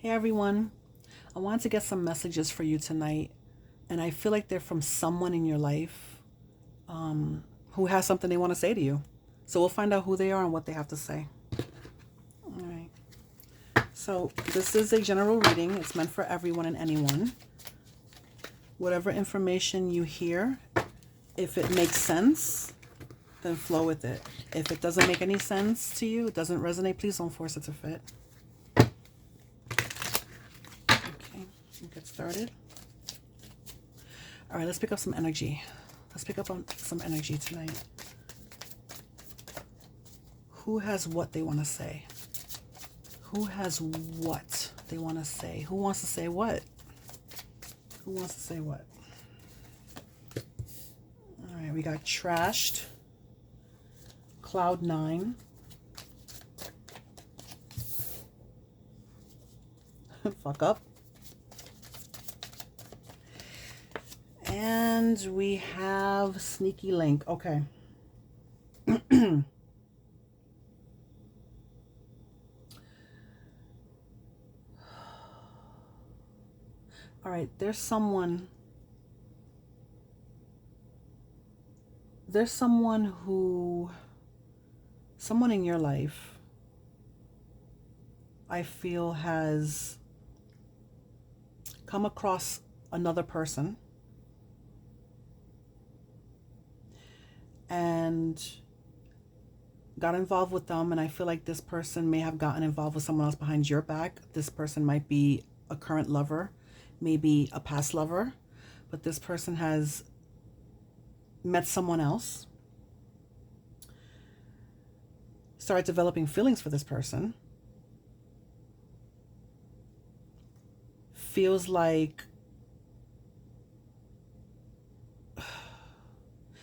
Hey everyone, I wanted to get some messages for you tonight, and I feel like they're from someone in your life who has something they want to say to you. So we'll find out who they are and what they have to say. All right. So this is a general reading. It's meant for everyone and anyone. Whatever information you hear, if it makes sense, then flow with it. If it doesn't make any sense to you, it doesn't resonate, please don't force it to fit. Okay, we'll get started. All right, let's pick up some energy. Let's pick up on some energy tonight. Who has what they want to say? Who has what they want to say? Who wants to say what? Who wants to say what? All right, we got trashed. Cloud 9. Fuck up. And we have sneaky link. Okay. All right, there's someone in your life I feel has come across another person and got involved with them, and I feel like this person may have gotten involved with someone else behind your back. This person might be a current lover, maybe a past lover, but this person has met someone else, started developing feelings for this person, feels like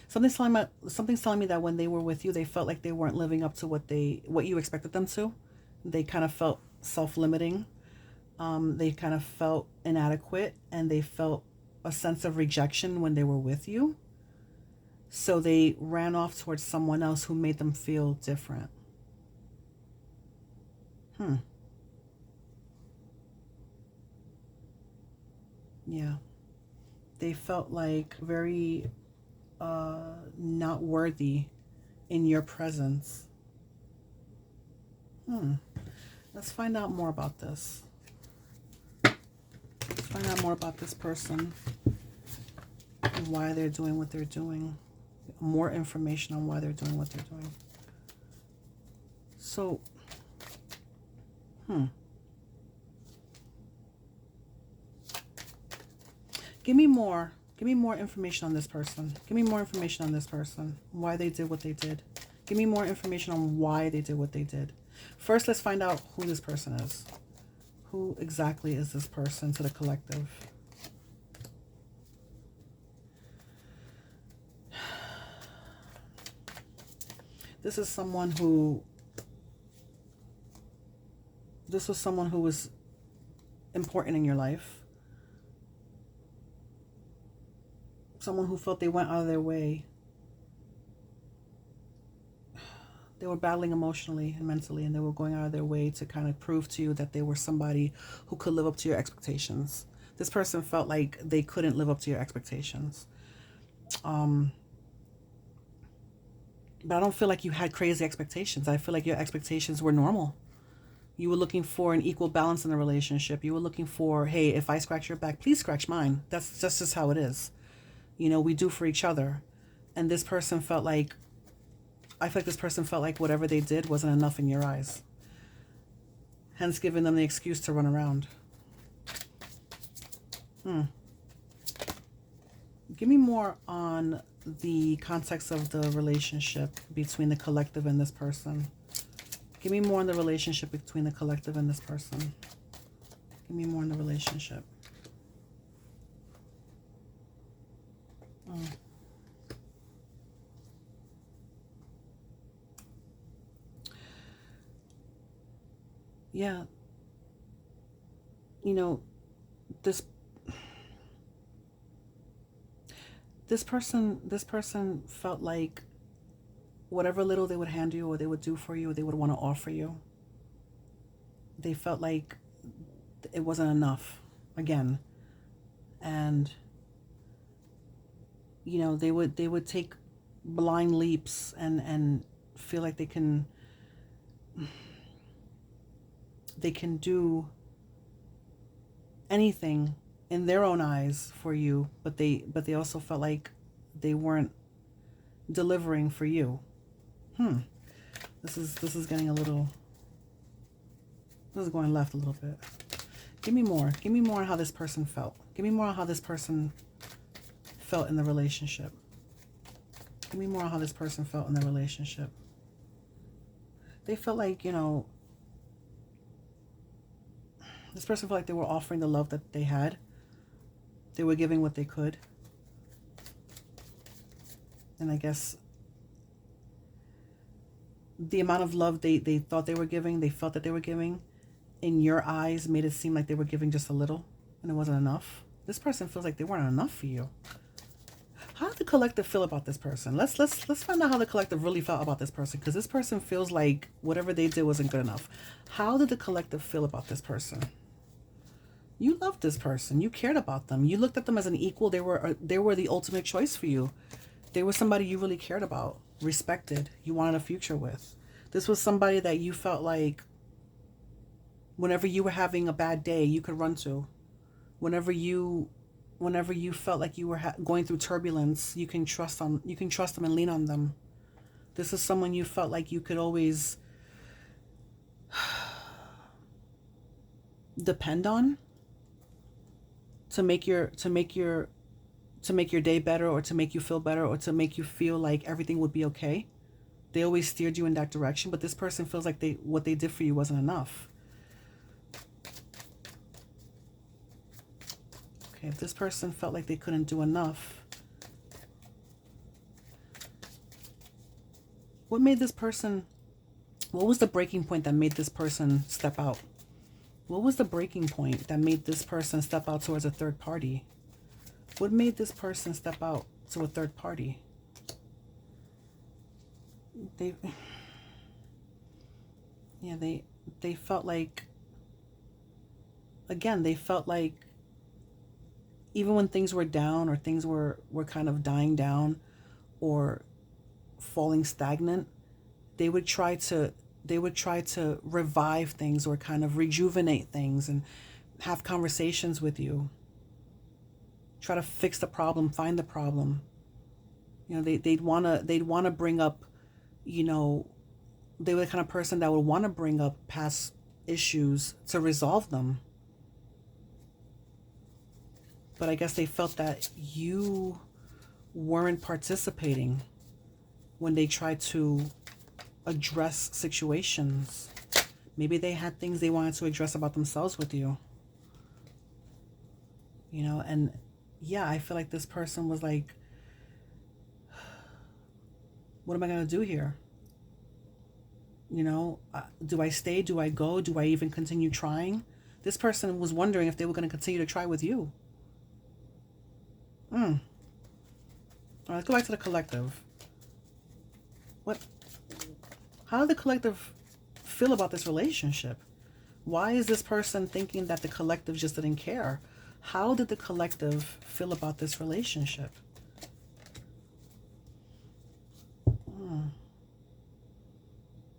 something's telling me that when they were with you, they felt like they weren't living up to what you expected them to. They kind of felt self-limiting. They kind of felt inadequate, and they felt a sense of rejection when they were with you. So they ran off towards someone else who made them feel different. Yeah. They felt like very not worthy in your presence. Let's find out more about this. Let's find out more about this person and why they're doing what they're doing. More information on why they're doing what they're doing. So, Give me more information on this person. Give me more information on this person. Why they did what they did. Give me more information on why they did what they did. First, let's find out who this person is. Who exactly is this person to the collective? This was someone who was important in your life. Someone who felt they went out of their way. They were battling emotionally and mentally, and they were going out of their way to kind of prove to you that they were somebody who could live up to your expectations. This person felt like they couldn't live up to your expectations. But I don't feel like you had crazy expectations. I feel like your expectations were normal. You were looking for an equal balance in the relationship. You were looking for, hey, if I scratch your back, please scratch mine. That's just how it is. You know, we do for each other. And this person felt like, I feel like this person felt like whatever they did wasn't enough in your eyes. Hence giving them the excuse to run around. Give me more on the context of the relationship between the collective and this person. Give me more on the relationship between the collective and this person. Give me more on the relationship. Yeah. You know, this person felt like whatever little they would hand you or they would do for you, they would want to offer you. They felt like it wasn't enough again. And they would take blind leaps and feel like they can do anything in their own eyes for you, but they also felt like they weren't delivering for you. Hmm. This is getting a little. This is going left a little bit. Give me more. Give me more on how this person felt. Give me more on how this person felt in the relationship. Give me more on how this person felt in the relationship. They felt like, this person felt like they were offering the love that they had. They were giving what they could. And I guess the amount of love they thought they were giving, they felt that they were giving, in your eyes made it seem like they were giving just a little and it wasn't enough. This person feels like they weren't enough for you. How did the collective feel about this person? Let's find out how the collective really felt about this person, because this person feels like whatever they did wasn't good enough. How did the collective feel about this person? You loved this person. You cared about them. You looked at them as an equal. They were the ultimate choice for you. They were somebody you really cared about, respected, you wanted a future with. This was somebody that you felt like whenever you were having a bad day, you could run to. Whenever you felt like you were going through turbulence, you can trust them. You can trust them and lean on them. This is someone you felt like you could always depend on to make your day better, or to make you feel better, or to make you feel like everything would be okay. They always steered you in that direction, but this person feels like what they did for you wasn't enough. Okay, if this person felt like they couldn't do enough, what was the breaking point that made this person step out? What was the breaking point that made this person step out towards a third party? What made this person step out to a third party? They felt like, again, they felt like even when things were down, or things were kind of dying down or falling stagnant, they would try to revive things, or kind of rejuvenate things, and have conversations with you. Try to fix the problem, find the problem. They'd wanna bring up, they were the kind of person that would want to bring up past issues to resolve them. But I guess they felt that you weren't participating when they tried to address situations. Maybe they had things they wanted to address about themselves with you. And yeah, I feel like this person was like, what am I going to do here? Do I stay? Do I go? Do I even continue trying? This person was wondering if they were going to continue to try with you. All right, let's go back to the collective. How did the collective feel about this relationship? Why is this person thinking that the collective just didn't care? How did the collective feel about this relationship?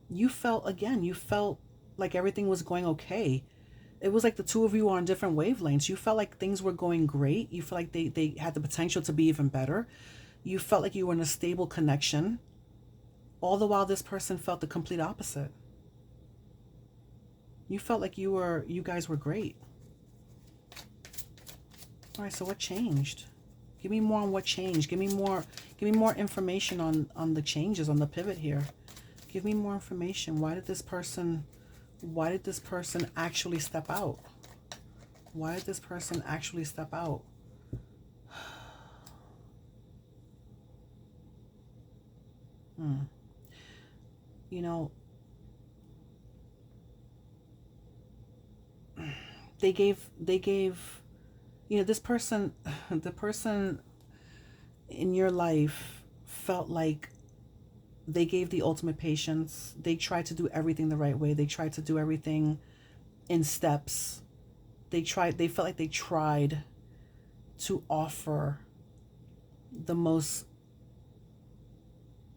You felt like everything was going okay. It was like the two of you were on different wavelengths. You felt like things were going great. You felt like they had the potential to be even better. You felt like you were in a stable connection. All the while this person felt the complete opposite. You felt like you guys were great. All right, so what changed? Give me more on what changed. Give me more information on the changes, on the pivot here. Give me more information. Why did this person actually step out? Why did this person actually step out? They gave this person, the person in your life felt like they gave the ultimate patience. They tried to do everything the right way. They tried to do everything in steps. they felt like they tried to offer the most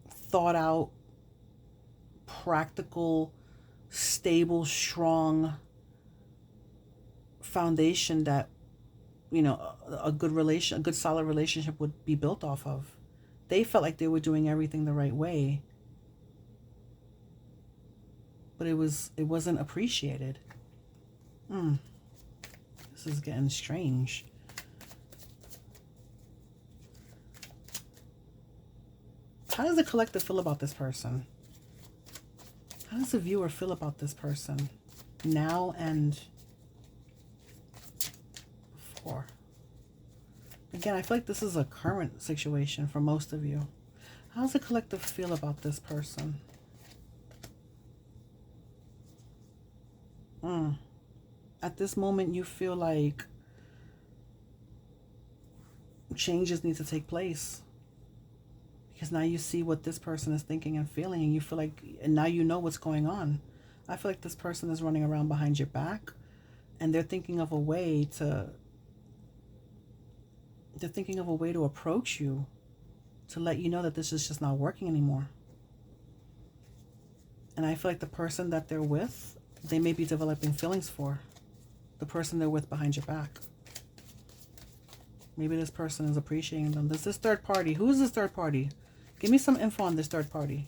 thought out, practical, stable, strong foundation that, a a good solid relationship would be built off of. They felt like they were doing everything the right way, but it wasn't appreciated. This is getting strange. How does the collective feel about this person? How does the viewer feel about this person now and before? Again, I feel like this is a current situation for most of you. How does the collective feel about this person? At this moment, you feel like changes need to take place. Because now you see what this person is thinking and feeling, and you feel like, and now you know what's going on. I feel like this person is running around behind your back, and they're thinking of a way to approach you, to let you know that this is just not working anymore. And I feel like the person that they're with, they may be developing feelings for. The person they're with behind your back. Maybe this person is appreciating them. There's this third party. Who is this third party? Give me some info on this third party.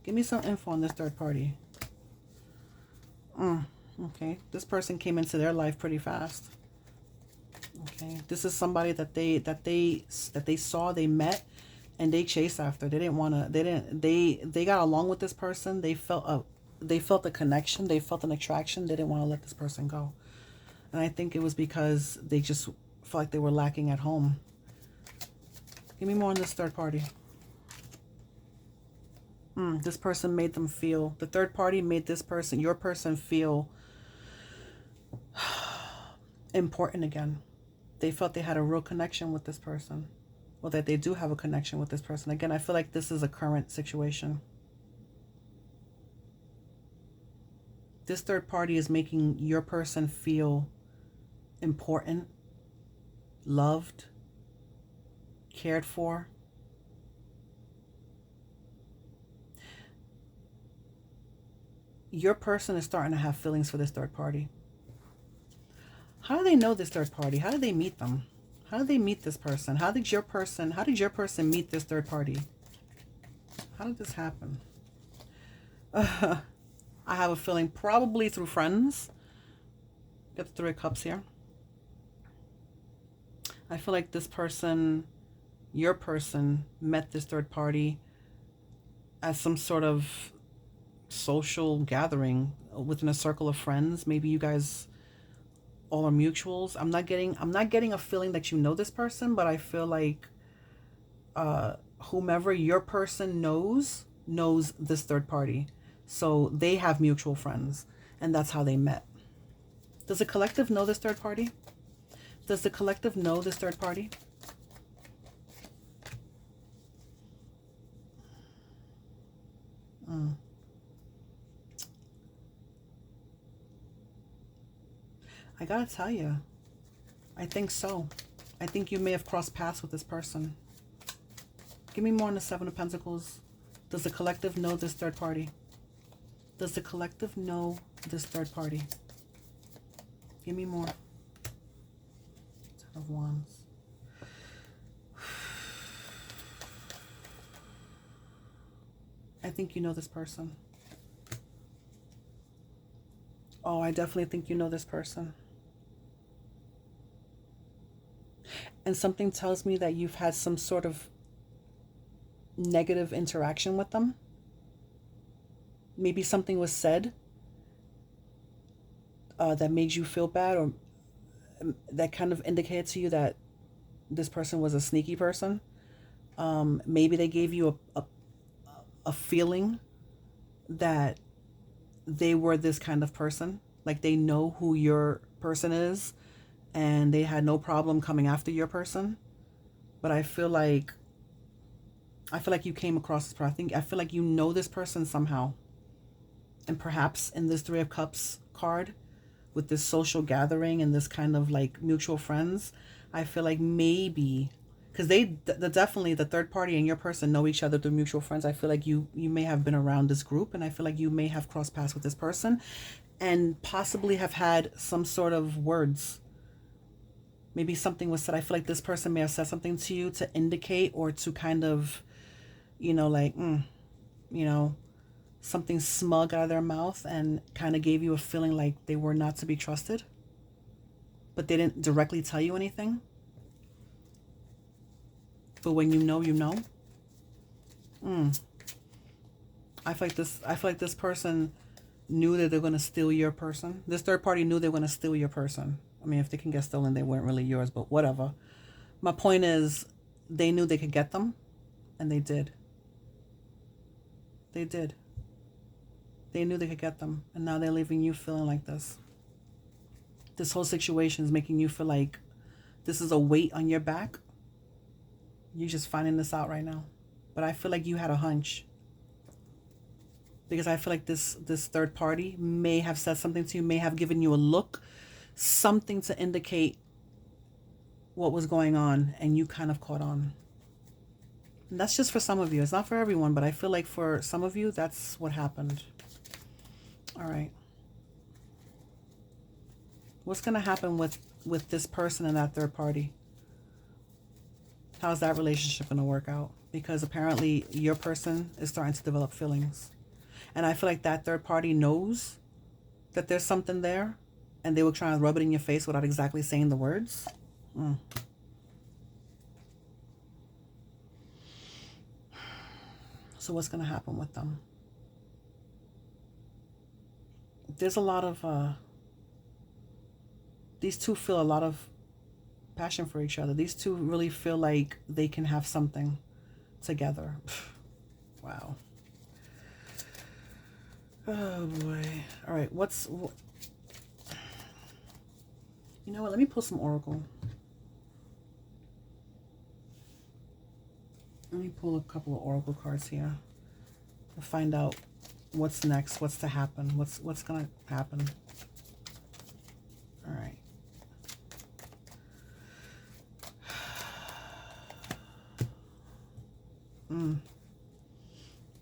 Give me some info on this third party. Okay. This person came into their life pretty fast. Okay. This is somebody that they saw, they met, and they chased after. They didn't want to. They got along with this person. They felt a connection. They felt an attraction. They didn't want to let this person go. And I think it was because they just felt like they were lacking at home. Give me more on this third party. This person made them feel, the third party made this person, your person, feel important again. They felt they had a real connection with this person. Or that they do have a connection with this person. Again, I feel like this is a current situation. This third party is making your person feel important, loved, cared for. Your person is starting to have feelings for this third party. How do they know this third party? How did they meet them? How did they meet this person? How did your person meet this third party? How did this happen? I have a feeling probably through friends. Get the Three of Cups here. I feel like this person, your person, met this third party as some sort of social gathering within a circle of friends. Maybe you guys all are mutuals. I'm not getting a feeling that you know this person, but I feel like whomever your person knows this third party. So they have mutual friends, and that's how they met. Does the collective know this third party? Does the collective know this third party? I gotta tell you, I think so. I think you may have crossed paths with this person. Give me more on the Seven of Pentacles. Does the collective know this third party? Does the collective know this third party? Give me more. Ten of Wands. I think you know this person. Oh, I definitely think you know this person. And something tells me that you've had some sort of negative interaction with them. Maybe something was said that made you feel bad, or that kind of indicated to you that this person was a sneaky person. Maybe they gave you a feeling that they were this kind of person. Like they know who your person is, and they had no problem coming after your person. But I feel like you came across this person. I feel like you know this person somehow. And perhaps in this Three of Cups card, with this social gathering and this kind of like mutual friends, I feel like maybe because definitely the third party and your person know each other through mutual friends. I feel like you may have been around this group, and I feel like you may have crossed paths with this person and possibly have had some sort of words. Maybe something was said. I feel like this person may have said something to you to indicate or to kind of, like, you know, something smug out of their mouth and kind of gave you a feeling like they were not to be trusted, but they didn't directly tell you anything. But when you know, you know. I feel like this person knew that they're going to steal your person. This third party knew they were going to steal your person. I mean, if they can get stolen, they weren't really yours, but whatever. My point is, they knew they could get them, and they did. They did. They knew they could get them, and now they're leaving you feeling like this. This whole situation is making you feel like this is a weight on your back. You're just finding this out right now. But I feel like you had a hunch. Because I feel like this third party may have said something to you, may have given you a look, something to indicate what was going on, and you kind of caught on. And that's just for some of you. It's not for everyone, but I feel like for some of you, that's what happened. All right. What's going to happen with this person and that third party? How's that relationship going to work out? Because apparently your person is starting to develop feelings. And I feel like that third party knows that there's something there, and they will try and rub it in your face without exactly saying the words. So what's going to happen with them? There's a lot of, these two feel a lot of passion for each other. These two really feel like they can have something together. Wow. Oh boy. All right. You know what? Let me pull some Oracle. Let me pull a couple of Oracle cards here to find out what's next, what's to happen, what's gonna happen. All right.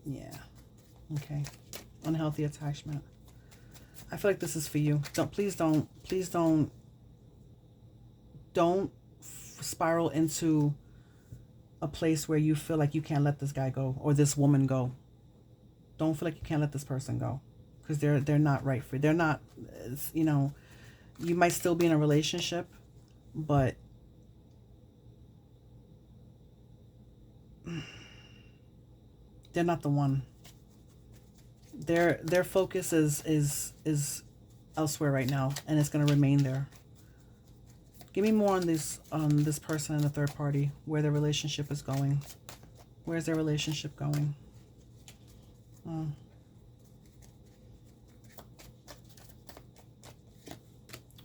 Yeah. Okay. Unhealthy attachment. I feel like this is for you. Please don't spiral into a place where you feel like you can't let this guy go or this woman go. Don't feel like you can't let this person go, because they're not right for you. They're not, you might still be in a relationship, but they're not the one. Their focus is elsewhere right now, and it's going to remain there. Give me more on this person and the third party, where their relationship is going. Where's their relationship going?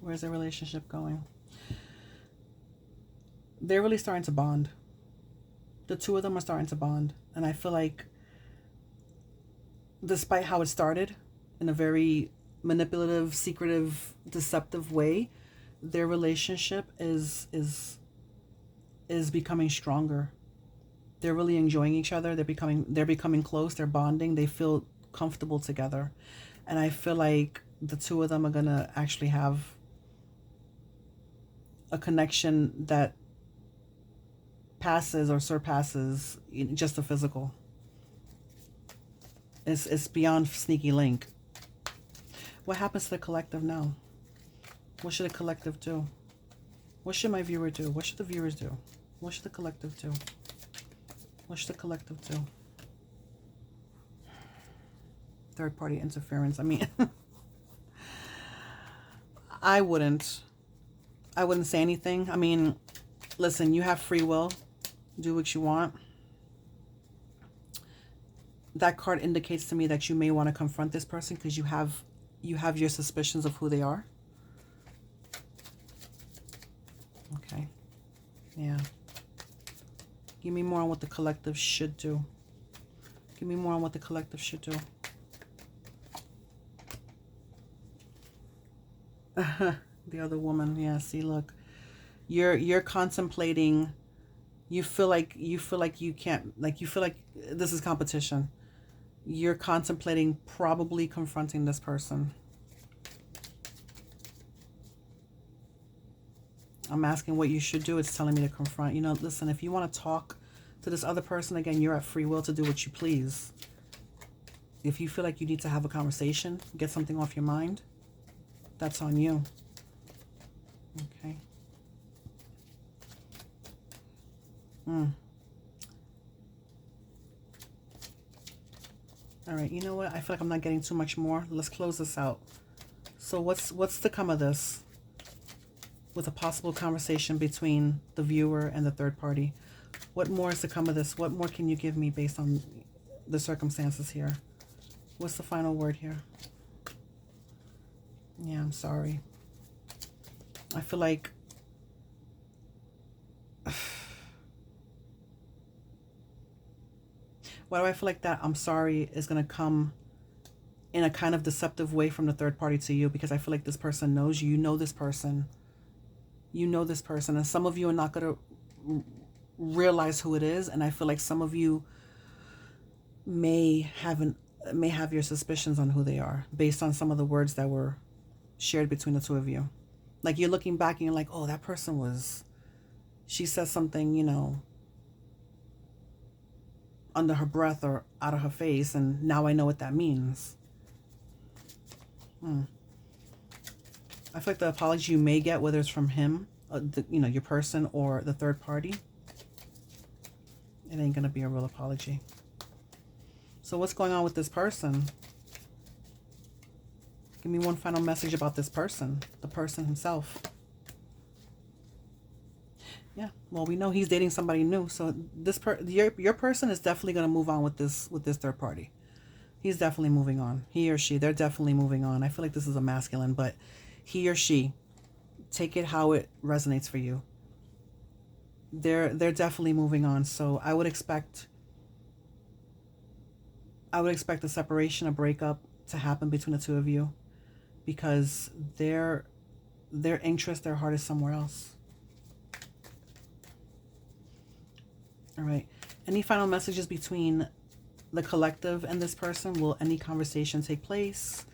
Where's their relationship going? They're really starting to bond. The two of them are starting to bond, and I feel like, despite how it started in a very manipulative, secretive, deceptive way, their relationship is becoming stronger. They're really enjoying each other. They're becoming close. They're bonding. They feel comfortable together, and I feel like the two of them are gonna actually have a connection that passes or surpasses just the physical. It's beyond sneaky link. What happens to the collective now? What should the collective do? What should my viewer do? What should the viewers do? What should the collective do? What should the collective do? Third party interference. I mean, I wouldn't say anything. I mean, listen, you have free will. Do what you want. That card indicates to me that you may want to confront this person because you have your suspicions of who they are. Okay. Yeah. Give me more on what the collective should do. Give me more on what the collective should do. The other woman, yeah, see, look. You're contemplating, you feel like you can't, like, you feel like this is competition. You're contemplating probably confronting this person. I'm asking what you should do. It's telling me to confront. Listen, if you want to talk to this other person again, you're at free will to do what you please. If you feel like you need to have a conversation, get something off your mind, that's on you. Okay. Mm. All right. You know what? I feel like I'm not getting too much more. Let's close this out. So what's to come of this? With a possible conversation between the viewer and the third party. What more is to come of this? What more can you give me based on the circumstances here? What's the final word here? Yeah, I'm sorry. I feel like why do I feel like that I'm sorry is going to come in a kind of deceptive way from the third party to you? Because I feel like this person knows you. You know this person. You know this person. And some of you are not going to realize who it is. And I feel like some of you may have your suspicions on who they are based on some of the words that were shared between the two of you. Like, you're looking back and you're like, oh, that person she said something, under her breath or out of her face, and now I know what that means. I feel like the apology you may get, whether it's from him, your person, or the third party, it ain't gonna be a real apology. So what's going on with this person? Give me one final message about this person, the person himself. Yeah, well, we know he's dating somebody new, so your person is definitely gonna move on with this third party. He's definitely moving on. He or she, they're definitely moving on. I feel like this is a masculine, but he or she, take it how it resonates for you. They're definitely moving on. So I would expect a separation, a breakup to happen between the two of you, because their interest, their heart is somewhere else. All right. Any final messages between the collective and this person? Will any conversation take place?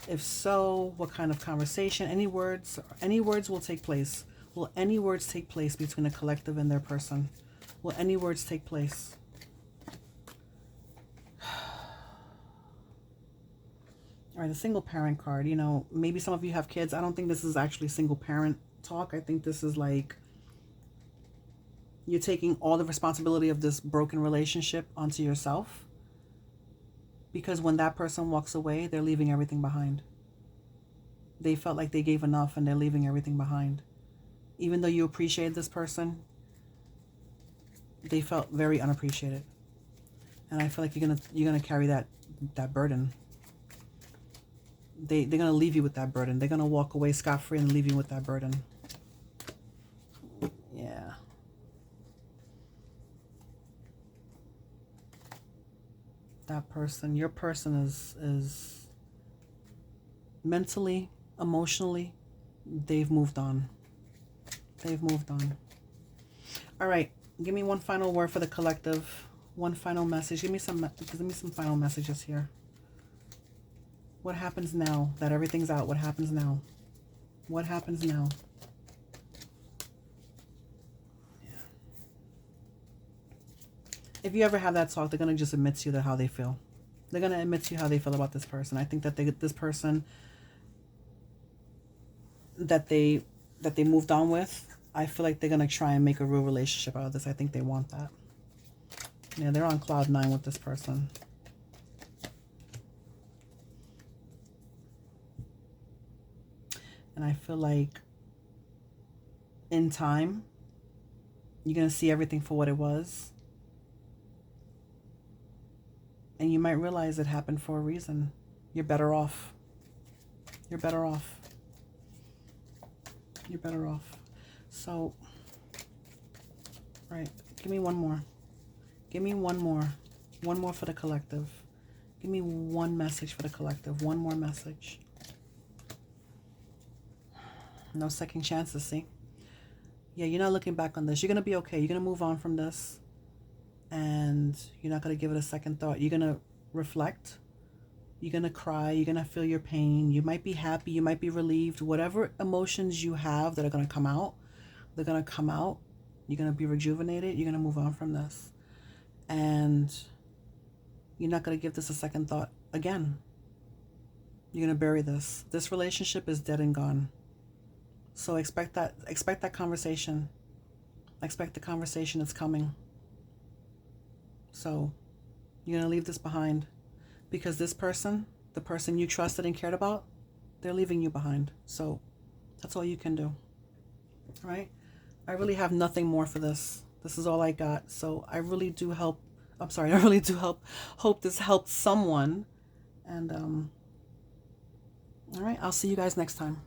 If so, what kind of conversation? Any words? Any words will take place. Will any words take place between the collective and their person? Will any words take place? All right, the single parent card. Maybe some of you have kids. I don't think this is actually single parent talk. I think this is like you're taking all the responsibility of this broken relationship onto yourself. Because when that person walks away, they're leaving everything behind. They felt like they gave enough and they're leaving everything behind. Even though you appreciated this person, they felt very unappreciated. And I feel like you're gonna carry that burden. They're gonna leave you with that burden. They're gonna walk away scot-free and leave you with that burden. Yeah. That person, your person is mentally, emotionally, they've moved on. They've moved on. All right, give me one final word for the collective. One final message. Give me some final messages here. What happens now that everything's out? What happens now? What happens now? Yeah. If you ever have that talk, they're gonna just admit to you how they feel. They're gonna admit to you how they feel about this person. I think that this person that they moved on with, I feel like they're gonna try and make a real relationship out of this. I think they want that. Yeah, they're on cloud 9 with this person. And I feel like in time, you're going to see everything for what it was. And you might realize it happened for a reason. You're better off. You're better off. You're better off. So, right, give me one more. Give me one more. One more for the collective. Give me one message for the collective. One more message. No second chances, see? Yeah, you're not looking back on this. You're going to be okay. You're going to move on from this. And you're not going to give it a second thought. You're going to reflect. You're going to cry. You're going to feel your pain. You might be happy. You might be relieved. Whatever emotions you have that are going to come out, they're going to come out. You're going to be rejuvenated. You're going to move on from this. And you're not going to give this a second thought again. You're going to bury this. This relationship is dead and gone. So expect that conversation. Expect the conversation that's coming. So you're going to leave this behind because this person, the person you trusted and cared about, they're leaving you behind. So that's all you can do. All right? I really have nothing more for this. This is all I got. So I really do hope this helped someone. And all right, I'll see you guys next time.